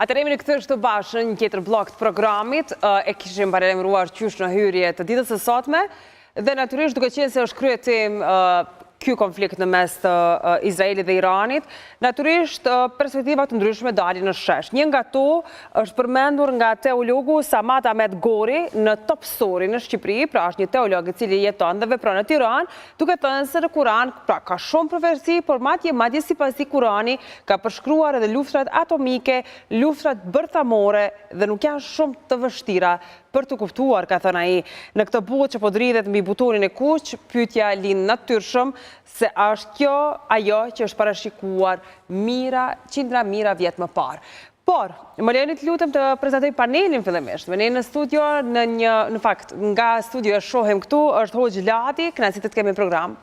Atëherë jemi në këtë të bashkë një tjetër blok të programit, e kishim paralajmëruar qysh në hyrje të ditës së sotme, dhe natyrisht duke qenë se është krye temë ky konflikt në mes të Izraelit dhe Iranit, natyrisht perspektiva të ndryshme dalin në shesh. Një nga to është përmendur nga teologu Samat Ahmed Gori në Top Story në Shqipëri, pra është një teolog i cili jeton dhe vepron në Tiranë, duke thënë se në Kur'an pra ka shumë profeci, por madje sipas Kur'ani ka përshkruar edhe luftrat atomike, luftrat bërthamore dhe nuk janë shumë të vështira për të kuptuar, ka thënë ai. Në këtë botë që po dridhet mbi butonin e kuq, pyetja lind natyrshëm se është kjo ajo që është parashikuar qindra mira vjet më parë. Por, më lejoni të lutem të prezantoj panelin fillimisht. Me ne në studio, në fakt, nga studio e shohim këtu, është Hoxh Lati, kënaqësi të kemi në program.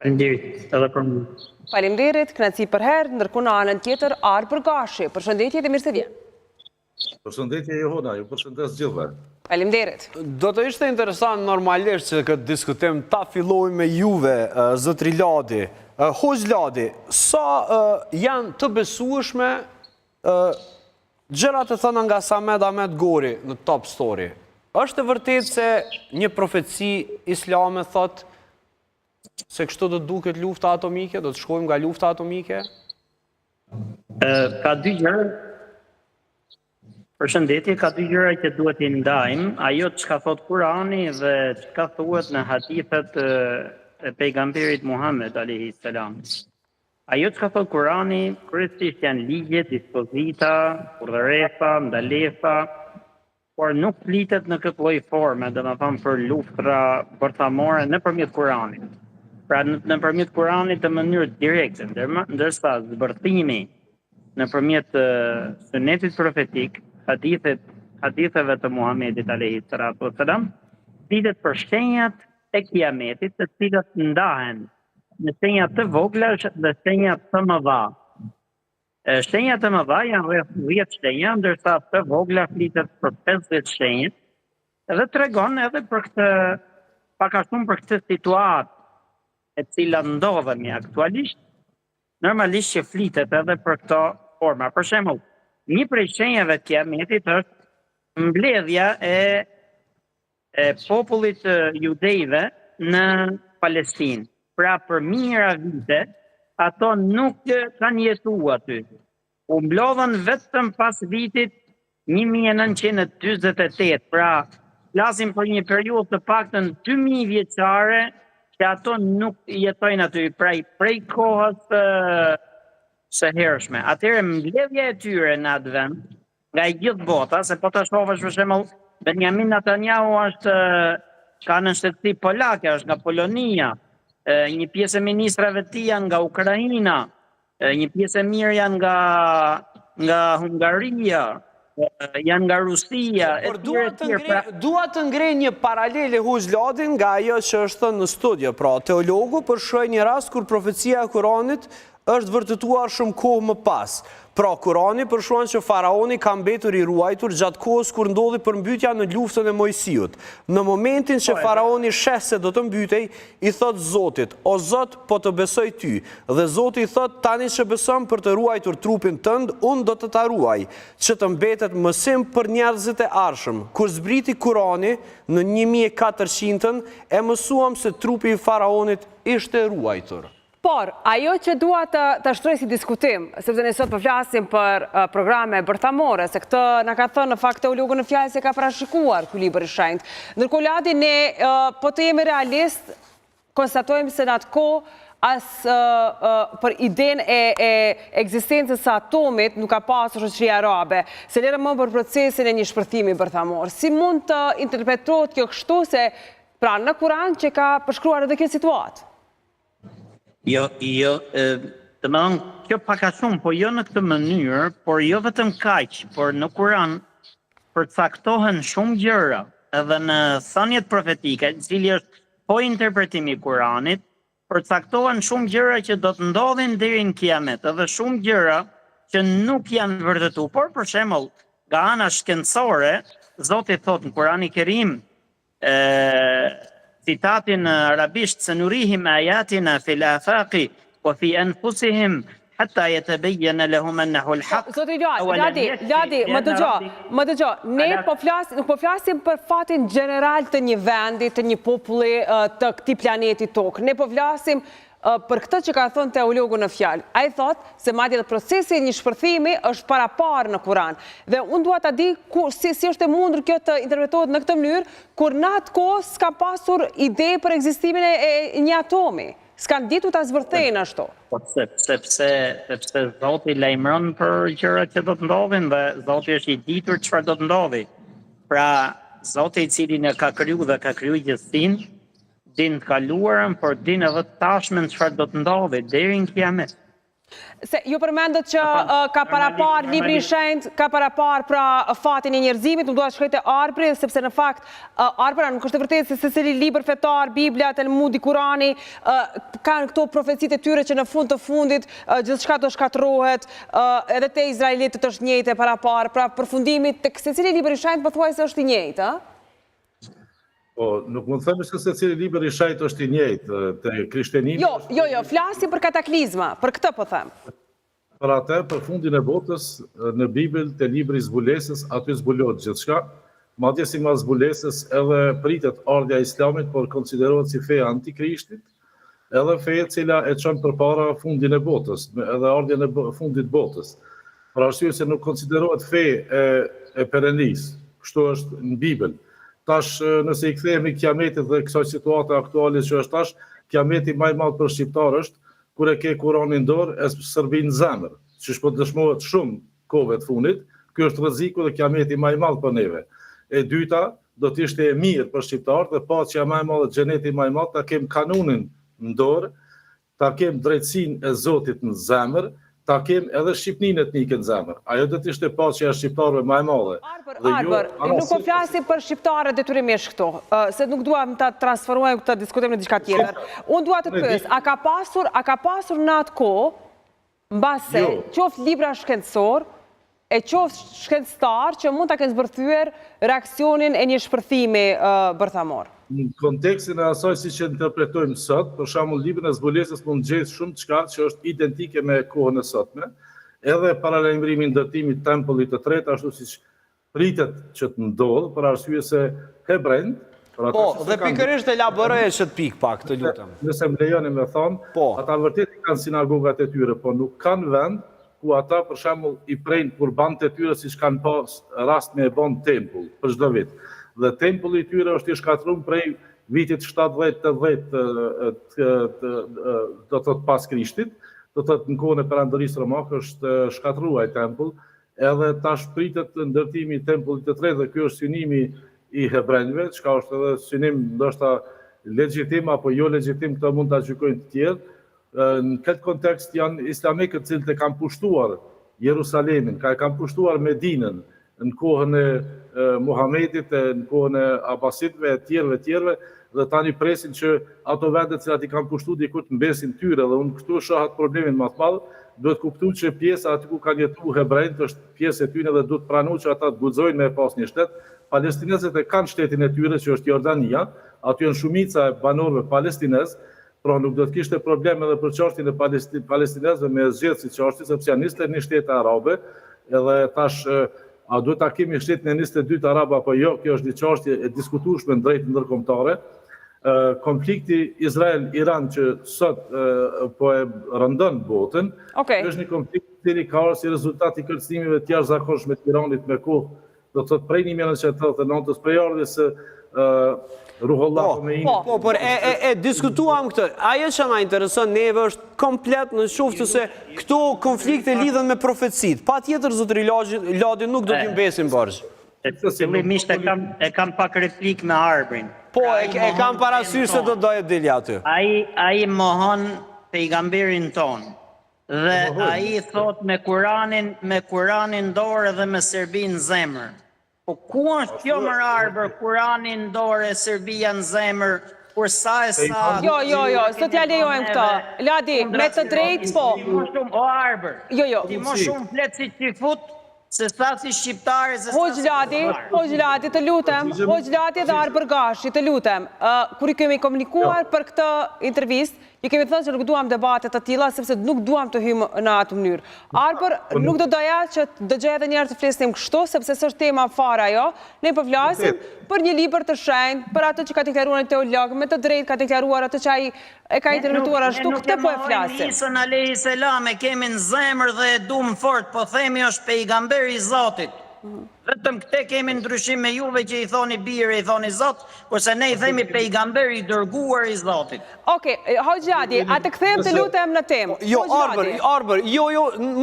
Faleminderit, edhe për mua. Faleminderit, kënaqësi për herë, ndërkohë në anën tjetër Arpër Gashi. Përshëndetje dhe mirë se vjen. Përshëndetje Johona, ju përshëndes gjithëve. Faleminderit. Do të ishte interesant normalisht që këtë diskutim ta fillojmë me juve, zotri Ladi. Hoxh Ladi, sa janë të besueshme gjërat e thëna nga Samat Ahmed Gori në Top Story? Është e vërtetë se një profeci islame thot se kështu do të duket lufta atomike, do të shkojmë nga lufta atomike? Ka dy gjëra. Përshëndetje, ka dy gjëra që duhet i ndajmë, ajo çka thot Kurani dhe çka thuhet në hadithet e pejgamberit Muhammed alayhis salam. Ajo çka thot Kurani kryesisht janë ligje, dispozita, urdhëresa, ndalesa, por nuk flitet në këtë lloj forme, domethënë për luftra bërthamore nëpërmjet Kuranit. Pra nëpërmjet Kuranit në mënyrë direkte, ndërsa zbërthimi nëpërmjet sunetit profetik, haditheve të Muhamedit alayhis salam, flitet për shenjat e kiametit, të cilat ndahen në shenja të vogla dhe shenja të mëdha. Shenjat të mëdha janë rreth 10 shenja, ndërsa të vogla flitet për 50 shenjë, dhe tregon edhe për këtë, pak a shumë për këtë situatë e cila ndodhemi aktualisht, normalisht që flitet edhe për këto forma. Për shembull, një prej shenjave të kiametit është mbledhja e popullit judejve në Palestinë. Pra për mijëra vite, ato nuk kanë jetuar aty. U mblodhën vetëm pas vitit 1948. Pra, flasim për një periudhë të paktën 2000 vjeçare që ato nuk jetojnë aty. Pra, prej kohës së hershme. Atëherë mbledhja e tyre në atë vend, nga i gjithë bota, se po të shohësh për shembull, Benjamin Netanyahu ka në shtetësi polake, është nga Polonia, një pjesë e ministrave të tij janë nga Ukraina, një pjesë e mirë janë nga Hungaria, janë nga Rusia. Por dua të ngrej një paralele Hoxh Ladi nga ajo që është thënë në studio. Pra, teologu përshkruaj një rast kur profecia e Kuranit është vërtetuar shumë kohë më pas. Pra, Kurani përshkruan që faraoni ka mbetur i ruajtur gjatë kohës kur ndodhi përmbytja në luftën e Mojsiut. Në momentin që faraoni sheh se do të mbytej, i thot Zotit: "O Zot, po të besoj ty." Dhe Zoti i thot: "Tani që beson për të ruajtur trupin tënd, unë do të ta ruaj, që të mbetet mësim për njerëzit e ardhshëm." Kur zbriti Kurani në 1400-ën, e mësuam se trupi i faraonit ishte ruajtur. Por, ajo që dua të shtroj si diskutim, sepse ne sot përflasim për programe bërthamore, se këtë na ka thënë në fakt teologu në fjalë se ka parashikuar ky libër i shenjtë. Ndërkohë Ladi, ne po të jemi realist, konstatojmë se në atë kohë për idenë e ekzistencës së atomit nuk ka pasur shoqëria arabe. Se lere më për procesin e një shpërthimi bërthamor. Si mund të interpretohet kjo kështu se pra në Kur'an që ka përshkruar edhe kjo situatë? Jo, të më dhënë, kjo pak a shumë, po jo në këtë mënyrë, por jo vetëm kaq, por në Kur'an përcaktohen shumë gjëra, edhe në thënjet profetike, cili është po interpretimi i Kur'anit, përcaktohen shumë gjëra që do të ndodhin deri në kiamet, edhe shumë gjëra që nuk janë vërtetuar. Por për shembull, nga ana shkencore, Zoti thot në Kur'anin e Kerim, citatin arabisht: "Sanurihim ayatina fil afaqi wa fi anfusihim حتى يتبين لهم أنه الحق. Zoti Ladi, më dëgjo, ne nuk po flasim për fatin gjeneral të një vendi, të një populli, të këtij planeti Tokë. Ne po flasim për këtë që ka thënë teologu në fjalë. Ai thotë se madje edhe procesi i një shpërthimi është paraparë në Kur'an. Dhe unë dua ta di si është e mundur kjo të interpretohet në këtë mënyrë, kur në atë kohë s'ka pasur ide për ekzistimin e një atomi. S'kan ditur ta zvërthejnë ashtu. Sepse Zoti lajmëron për gjërat që do të ndodhin dhe Zoti është i ditur çfarë do të ndodhi. Pra, Zoti i cili ne ka kriju dhe ka kriju gjithësinë, din të kaluarën, por din edhe të tashmen çfarë do të ndodhi deri në kiamet. Se ju përmendët që ka parapar libri i shenjtë, ka parapar pra fatin e njerëzimit, nuk do të shkojë te arbri, sepse në fakt arbra nuk është e vërtetë se secili libër fetar, Bibla, Talmudi, Kurani, kanë këto profecitë e tyre që në fund të fundit gjithçka do shkatërrohet, edhe te izraelitët është njëjtë e parapar, pra përfundimi tek secili libër i shenjtë pothuajse është i njëjtë, ëh? Po, nuk mund të themi se secili libër i shenjtë është i njëjtë te krishterimi. Jo, flasim për kataklizma, për këtë po them. Për atë, për fundin e botës, në Bibël, te libri i zbulesës, aty zbulohet gjithçka. Madje si mas zbulesës edhe pritet ardha e Islamit, por konsiderohet si feja antikrishtit, edhe feja e cila e çon përpara fundin e botës, edhe ardhjen e fundit botës. Për arsye se nuk konsiderohet fe e perenisë. Kështu është në Bibël. Tash, nëse i kthehemi kiametit dhe kësaj situate aktuale që është tash, kiameti më i madh për shqiptar është kur e ke Kur'anin në dorë, e shërbin në zemër, që po dëshmohet shumë kohëve të fundit. Ky është rreziku dhe kiameti më i madh për neve. E dyta, do të ishte e mirë për shqiptarët dhe paqja më e madhe, xheneti më i madh, ta kem kanunin në dorë, ta kem drejtsinë e Zotit në zemër, ta kem edhe shqipninë etnike në zemër. Ajo do të ishte paqja e shqiptarëve më e madhe. Arbër, nuk po flasim për shqiptarët detyrimisht këto, se nuk duam ta transformojmë këtë diskutim në diçka tjetër. Unë dua të pyes, a ka pasur në atë kohë, mbase qoftë libra shkencor, e qoftë shkencëtar që mund ta kenë zbërthyer reaksionin e një shpërthimi bërthamor? Në kontekstin e asaj si që interpretojmë sot, për shembull librin e zbulesës mund gjetë shumë çka që është identike me kohën e sotme, edhe paralajmërimi i ndërtimit tempullit të tretë, ashtu siç pritet që të ndodhë, për arsye se hebrejt. Po, dhe pikërisht elaboroj çet pikë pak, të lutem. Nëse më lejoni me thonë, ata vërtet kanë sinagogat e tyre, po nuk kanë vend ku ata për shembull i prejnë qurbanët e tyre siç kanë pas rast me e bën tempull për çdo vit. Dhe tempulli i tyre është i shkatruar prej vitit 70-80 do të thotë pas Krishtit, do të thotë në kohën e perandorisë romake është shkatruar ai tempull, edhe tash pritet ndërtimi i tempullit të tretë dhe ky është synimi i hebrejve, çka është edhe synim ndoshta legjitim apo jo legjitim, këto mund ta gjykojnë të tjerë. Në këtë kontekst janë islamikët të cilët e kanë pushtuar Jerusalemin, kanë pushtuar Medinën në kohën e Muhamedit, në kohën e Abasidëve, e tjerëve, dhe tani presin që ato vende të cilat i kanë pushtuar diku të mbesin tyre, dhe unë këtu shoh atë problemin më të madh, duhet kuptuar që pjesa aty ku kanë jetuar hebrejt është pjesë e tyre dhe duhet pranuar që ata të guxojnë me pas një shtet. Palestinezët e kanë shtetin e tyre që është Jordania, aty janë shumica e banorëve palestinez, pra nuk do të kishte problem edhe për çështjen e palestinezëve me zgjedhje si çështje, sepse janë 21 shtete arabe, edhe tash a duhet ta kemi shtetin e 22 arabe apo jo, kjo është një çështje e diskutueshme në drejtë ndërkombëtare. Konflikti Izrael-Iran që sot po e rëndon botën, është një konflikt i cili ka ardhur si rezultat i kërcënimeve të jashtëzakonshme të Iranit me kohë, do të thotë prej 1989-s, prej ardhjes së Ruhollah Khomeini. Po, por e diskutuam këtë. Ajo që na intereson neve është komplet në qoftë se këto konflikte lidhen me profecit. Patjetër zotëri Ladi nuk do t'i mbesim borxh. Fillimisht e kam pak replik me Arbrin. Po, e kam parasysh se do doje dili aty. Ai mohon pejgamberin ton. Dhe ai thot me Kuranin dorë dhe me Serbinë në zemër. Po ku është kjo më Arbër, Kuranin dorë e Serbia në zemër, kur sa e sa... Jo, sot t'ja lejojmë këta. Ladi, me të drejtë, po. Ti më shumë, o Arbër, ti më shumë fletë si që fut, se sa si shqiptare, se sa si Hoxh Lati, të lutem, Hoxh Lati dhe Arber Gashi, të lutem, kur i kemi komunikuar për këtë intervistë, ju kemi thënë që nuk duam debatet të tilla, sepse nuk duam të hymë në atë mënyrë. Arber, nuk do doja që të dëgjoj edhe njerë të flisnim kështu, sepse s'është tema fare ajo, ne po flasim për një libër të shenjtë, për atë që ka deklaruar një teolog, me të drejtë ka deklaruar atë që ai e ka interpretuar ashtu, këtë po e flasim. Isën alayhi selam e kemi në zemër dhe e duam fort, po themi është pejgamberi i Zotit. Vetëm këte kemi ndryshim me juve që i thoni birë, i thoni Zot, kurse ne i themi pejgamberi i dërguar i Zotit. Okej, Hoxh Lati, a të kthejmë të lutem në temë. Jo, Arber,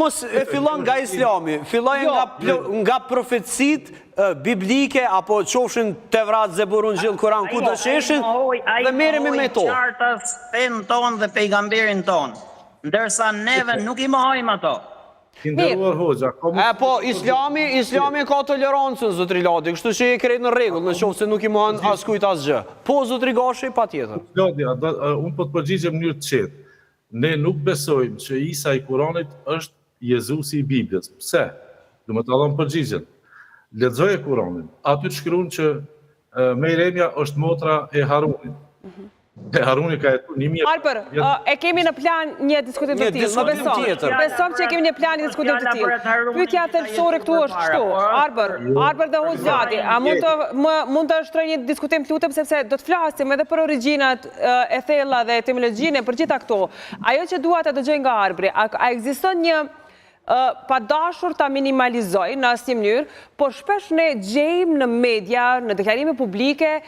mos e fillon nga Islami, filloj nga profetësit biblike, apo qofshin Tevrat, Zeburun, Gjil, Kuran, ku të sheshin, dhe merremi me to. Ai mohoi qartas fen ton dhe pejgamberin ton, ndërsa neve nuk i mohojmë ato. Nderuar Hoxha, Po, Islami ka tolerancën, zotri Lati, kështu që e krejt në rregull, në qoftë se nuk i mohon askujt asgjë. Po, zotri Gashi, patjetër. Lati, unë po të përgjigjem në mënyrë të qetë. Ne nuk besojmë që Isa i Kuranit është Jezusi i Biblës. Pse? Do më të dham përgjigjen. Lexoje Kuranin. Aty shkruan që Meremja është motra e Harunit. E Haruni ka jetu 1000. Arber, e kemi në plan një diskutim të tillë, më beson. Besom që e kemi një plan një diskutim të tillë. Pyetja thelbësore këtu është kështu. Arber dhe Hoxh Lati, a mund të shtroj një diskutim të lutem, sepse do të flasim edhe për origjinat e thella dhe etimologjinë për gjitha këto. Ajo që dua ta dëgjoj nga Arbri, a ekziston një pa dashur ta minimalizoj në asnjë mënyrë, por shpesh ne gjejmë në media, në deklarime publike,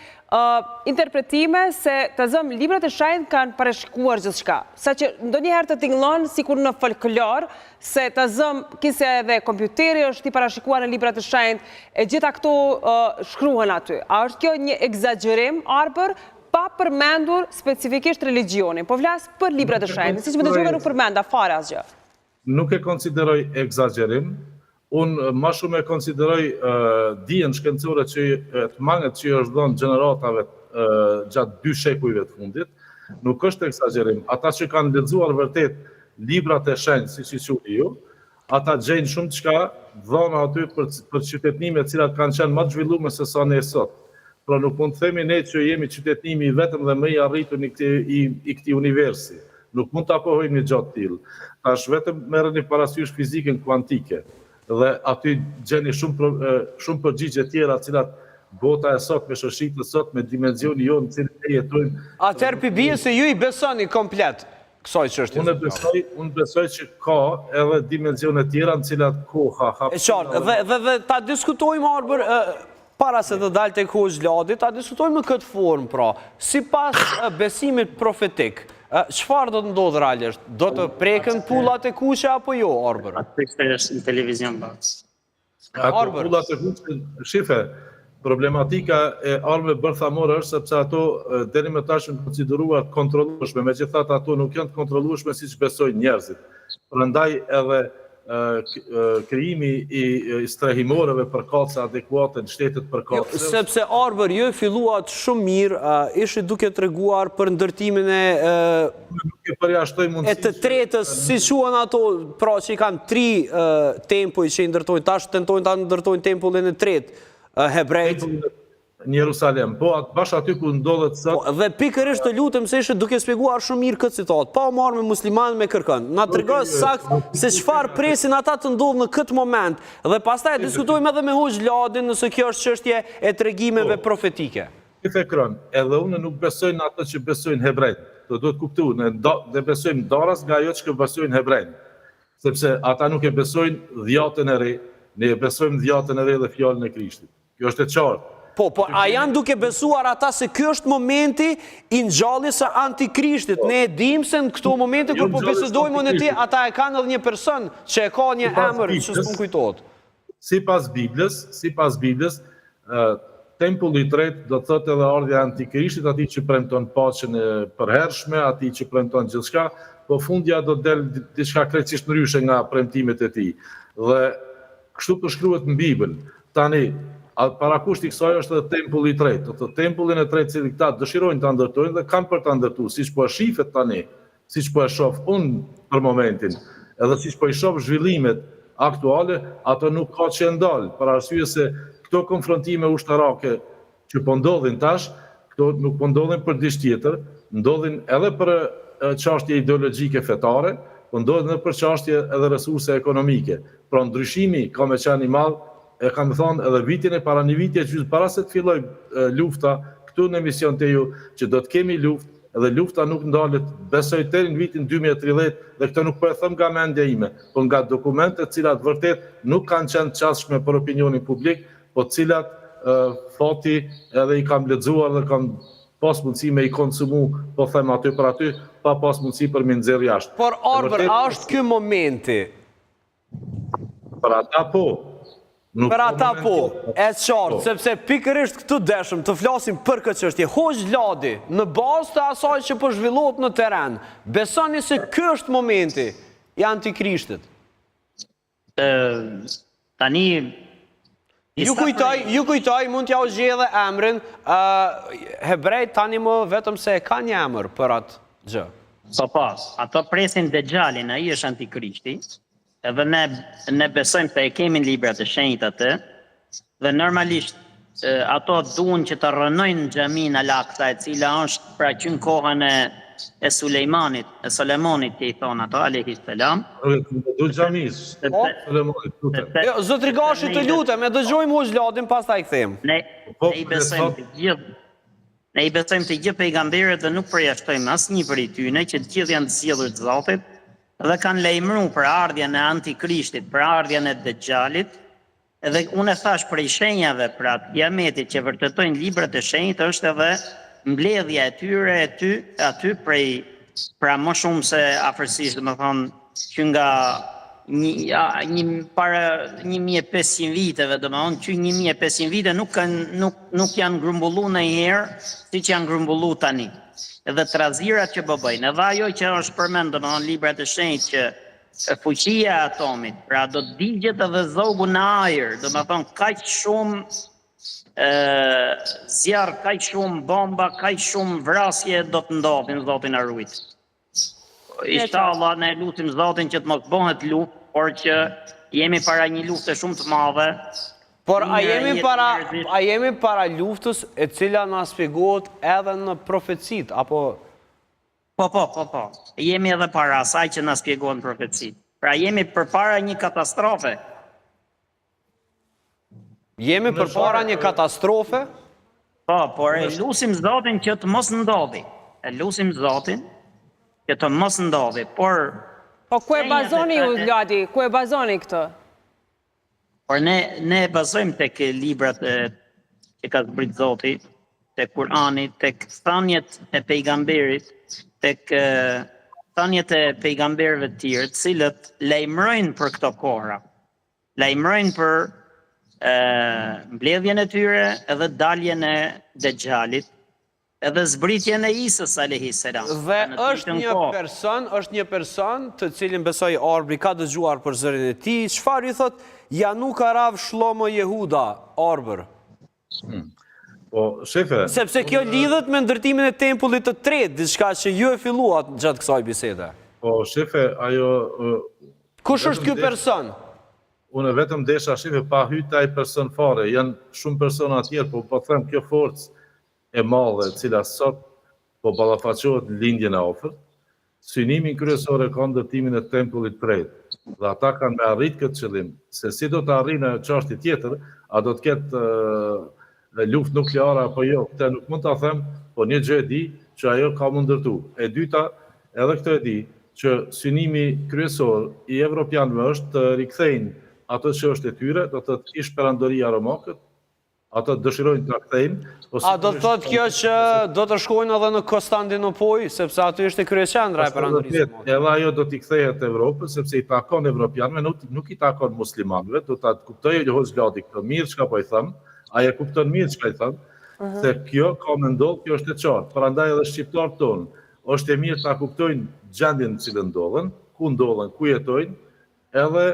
interpretime se të zëmë librat e shenjtë kanë parashikuar gjithçka. Saqë ndonjëherë të tingëllon sikur në folklor se të zëmë kise edhe kompjuteri është i parashikuar në librat e shenjtë, e gjitha këto shkruhen aty. A është kjo një egzagerim, Arber, pa përmendur specifikisht religionin, po flas për librat e shenjtë, siç më dëgjova nuk përmenda fare asgjë. Nuk e konsideroj egzagerim, unë ma shumë e konsideroj dijen shkencore që të manget që është dhënë gjeneratave gjatë 2 shekujve të fundit, nuk është egzagerim. Ata që kanë lexuar vërtet librat e shenjtë, si që quhet ju, ata gjejnë shumë çka dhëna aty për qytetnime të cilat kanë qenë më të zhvilluara se sa ne sot. Pra nuk mund të themi ne që jemi qytetnimi vetëm dhe më i arritur i këtij universi. Nuk mund të apohojmë një gjatë tillë. Tash vetëm merreni parasysh fizikën kuantike dhe aty gjeni shumë përgjigje tjera të cilat bota e sot me shoqëritë e sot me dimensionin jonë në cilin ne jetojmë. Atëherë bie se ju i besoni komplet kësaj çështje. Unë besoj që ka edhe dimensione tjera në cilat koha hap. E qartë, dhe ta diskutojmë Arber para se të dalë tek Hoxh Lati, ta diskutojmë në këtë formë, pra, sipas besimit profetik. Çfarë do të ndodhë realisht? Do të preken pullat e kuqe apo jo, Arber? Atë është në televizion bas. Ato pullat e kuqe, shife, problematika e armëve bërthamore është sepse ato deri më tash janë konsideruar të kontrollueshme, megjithatë ato nuk janë të kontrollueshme siç besojnë njerëzit. Prandaj edhe krijimi i strehimoreve për kaca adekuate në shtetet përkatëse. Sepse Arber, ju filluat shumë mirë, ishit duke treguar për ndërtimin e të tretës, si quhen ato, pra që i kanë 3 tempuj që i ndërtojnë, tash tentojnë ta ndërtojnë tempullin e tretë, hebrejt. Në Jerusalem, po bashkë aty ku ndodhet sot. Dhe pikërisht të lutem se ishte duke shpjeguar shumë mirë këtë citat, pa u marrë me muslimanë me kërkën. Na tregoj saktë se çfarë presin ata të ndodhë në këtë moment, dhe pastaj diskutojmë edhe me Hoxh Latin nëse kjo është çështje e tregimeve profetike. Fikron, edhe unë nuk besoj në ato që besojnë hebrejt. Do duhet kuptuar, ne besojmë daras nga ajo që besojnë hebrejt. Sepse ata nuk e besojnë dhjatën e re, ne e besojmë dhjatën e re dhe fjalën e Krishtit. Kjo është e qartë. Po, a janë duke besuar ata se kjo është momenti i ngjalljes së antikrishtit. Ne e dim se në këto momente kur po bisedojmë në ti, ata e kanë edhe një person që e ka një emër që s'pun kujtohet. Sipas Biblës, tempulli i tretë do të thotë edhe ardhja e antikrishtit, atij që premton paqen e përhershme, atij që premton gjithçka, po fundja do të del diçka krejtësisht ndryshe nga premtimet e tij. Dhe kështu përshkruhet në Bibël. Tani para kushti i kësaj është edhe tempulli i tretë. Të tempullin e tretë që këta dëshirojnë ta ndërtojnë dhe kanë për ta ndërtuar, siç po e shifet tani, siç po e shoh unë për momentin, edhe siç po i shoh zhvillimet aktuale, ato nuk ka që ndalë, për arsye se këto konfrontime ushtarake që po ndodhin tash, këto nuk po ndodhin për diçka tjetër, ndodhin edhe për çështje ideologjike fetare, po ndodhin edhe për çështje edhe resurse ekonomike. Pra ndryshimi ka me qenë i madh, e kam thënë edhe vitin e para, një viti gjysmë para se të filloj lufta këtu në emision të ju, që do të kemi luftë, edhe lufta nuk ndalet, besoj deri në vitin 2030, dhe këtë nuk po e them nga mendja ime, por nga dokumentet cilat vërtet nuk kanë qenë të qasshme për opinionin publik, po cilat fati edhe i kam lexuar dhe kam pas mundësi me i konsumu, po them aty për aty, pa pas mundësi për me nxjerr jashtë. Por Arber, a është ky momenti? Për ata po. Për ata po, e qartë, sepse pikërisht këtu deshëm të flasim për këtë çështje. Hoxh Vladi, në bazë të asaj që po zhvillohet në terren, besoni se ky është momenti i Antikrishtit? Tani Ju kujtoj, mund t'ja u zgjedhë emrin, hebrejt tani më vetëm se e ka një emër për atë gjë. Po, ato presin Dejjalin, ai është Antikrishti, edhe ne besojmë se e kemi në librat e shenjtë atë, dhe normalisht ato duan që të rënojnë xhamin Al-Aqsa, e cila është pra që në kohën e Sulejmanit, e Solomonit, që i thonë ato, alayhi salam. Du xhamis. Solomonit, lutem. Zotri Gashi, të lutem, e dëgjojmë Hoxh Vladin, pastaj kthejmë. Ne i besojmë të gjithë. Ne i besojmë të gjithë pejgamberët dhe nuk përjashtojmë asnjë prej tyre, që të gjithë janë të sjellur të Zotit dhe kanë lajmëruar për ardhjen e Antikrishtit, për ardhjen e Dejjalit. Edhe unë e thash prej shenjave pra të kiametit që vërtetojnë librat e shenjtë është edhe mbledhja e tyre aty prej pra më shumë se afërsisht, domethënë që nga para 1500 viteve, domethënë që 1500 vite nuk janë grumbulluar ndonjëherë siç janë grumbulluar tani. Edhe trazirat që bëjnë, edhe ajo që është përmend domethënë librat e shenjtë që fuqia e atomit, pra do të digjet edhe zogu në ajër, domethënë kaq shumë zjarr, kaq shumë bomba, kaq shumë vrasje do të ndodhin, Zoti na ruaj. Inshallah ne lutim Zotin që të mos bëhet luftë, por që jemi para një lufte shumë të madhe. Por a jemi para luftës e cila na shpjegohet edhe në profecit, apo? Po. Jemi edhe para asaj që na shpjegohen profecit. Pra jemi përpara një katastrofe. Jemi përpara një katastrofe? Po, por e lutim Zotin që të mos ndodhi. E lutim Zotin që të mos ndodhi, por Po ku e bazoni ju, Vladi? Ku e bazoni këtë? por ne bazojmë tek librat që ka zbrit Zoti, tek Kurani, tek thënjet e pejgamberit, tek thënjet e pejgamberëve të tjerë, të cilët lajmërojnë për këto kohra. Lajmërojnë për mbledhjen e tyre, edhe daljen e Dejjalit, edhe zbritjen e Isës alayhi salam. Dhe është një person të cilin besoj Arbri ka dëgjuar për zërin e tij. Çfarë i thot Januk Arav Shlomo Jehuda, Arbër? Po, shefe... Sepse kjo lidhet me ndërtimin e tempullit të tretë, diçka që ju e filluat gjatë kësaj bisede. Po, shefe, ajo... Kush është ky person? Unë vetëm desha, shefe, pa hyjt ai person fare. Janë shumë persona tjerë, po them kjo forcë e madhe, cila sot po ballafaqohet në lindjen e afërt. Synimin kryesor e ka ndërtimin e tempullit të tretë. Dhe ata kanë me arrit këtë qëllim. Se si do të arrijnë çështje tjetër, a do të ketë luftë nukleare apo jo, këtë nuk mund ta them, po një gjë e di që ajo ka mund ndërtu. E dyta, edhe këtë e di, që synimi kryesor i evropianëve është të rikthejnë ato që është e tyre, do të thotë ish perandoria romakët, ato dëshirojnë të kthejnë. A do të thotë kjo që do të shkojnë edhe në Konstantinopoj, sepse aty është kryeqendra e perandorisë romakët? Edhe ajo do t'i kthehet Evropës, sepse i takon evropianëve, nuk i takon muslimanëve, do ta kuptojë Hoxh Vladi këtë mirë çka po i them. Ai e kupton mirë çka i them, se kjo ka më ndodhur, kjo është e qartë. Prandaj edhe shqiptarët tonë është e mirë ta kuptojnë gjendjen në cilën ndodhen, ku ndodhen, ku jetojnë, edhe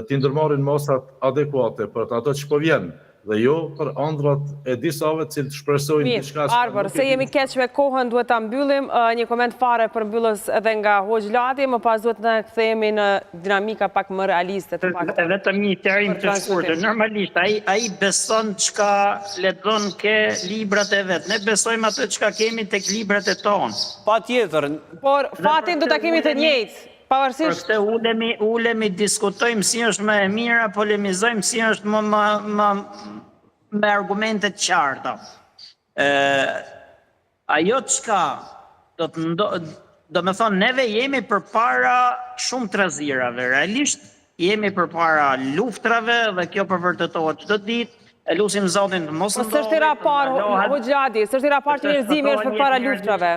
t'i ndërmarrin masat adekuate për ato që po vjen. dhe jo për ëndrat e disave cilë të shpresojnë Mirë, diçka që Arbër, nuk e se jemi dinë. keq me kohën, duhet ta mbyllim. Një koment fare për mbyllës edhe nga Hoxh Lati, më pas duhet të kthehemi në dinamika pak më realiste të pak. E vetëm një terim Për të shkurtër. Normalisht, ai beson çka lexon ke librat e vet. Ne besojmë atë çka kemi tek librat e tonë. Patjetër, Por fatin do ta kemi të njëjtë, Për pavarësisht këtë ulemi, diskutojmë si është më e mira, polemizojmë si është me argumentet qarta. Ajo çka do me thonë, neve jemi përpara shumë trazirave. Realisht jemi përpara luftrave dhe kjo përvërtetohet çdo ditë. E lutim Zotin të mos po s'është era parë, Hoxh Lati, s'është era parë që njerëzimi është përpara luftrave.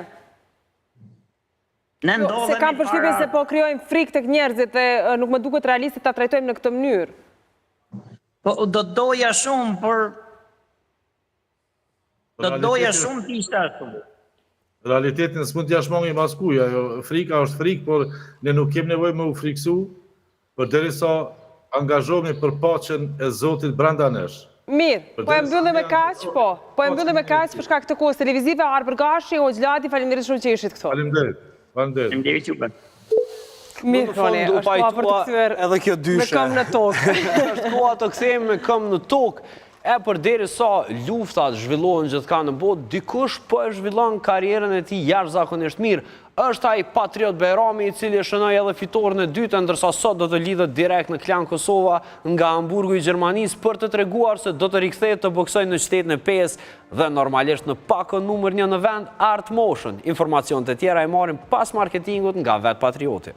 Ne Se ndodhemi kam përshtypjen se para. po krijojmë frikë tek njerëzit dhe nuk më duket realiste ta trajtojmë në këtë mënyrë. Po do doja shumë, por do doja shumë të ishte ashtu. Realitetin s'mund t'ja shmongi maskuj, ajo frika është frikë, por ne nuk kemi nevojë me u friksu, përderisa angazhohemi për paqen e Zotit brenda nesh. Mirë, po e mbyllim me kaq, po. Po e mbyllim me kaq për shkak të kohës televizive. Arbër Gashi, Hoxh Lati, faleminderit shumë që ishit këtu. Faleminderit. Faleminderit. Faleminderit juve. Mirë, Roni, është koha për të kthyer edhe kjo me dyshe. këmbë në tokë. Është koha të kthehemi me këmbë në tokë, e përderisa luftat zhvillohen gjithçka në botë, dikush po e zhvillon karrierën e tij jashtëzakonisht mirë. Është ai Patriot Bajrami, i cili shënoi edhe fitoren e dytë, ndërsa sot do të lidhet direkt në Klan Kosova nga Hamburgu i Gjermanisë për të treguar se do të rikthehet të boksojë në qytetin e Pesë dhe normalisht në pakën numër 1 në vend Art Motion. Informacionet e tjera e marrim pas marketingut nga vetë Patrioti.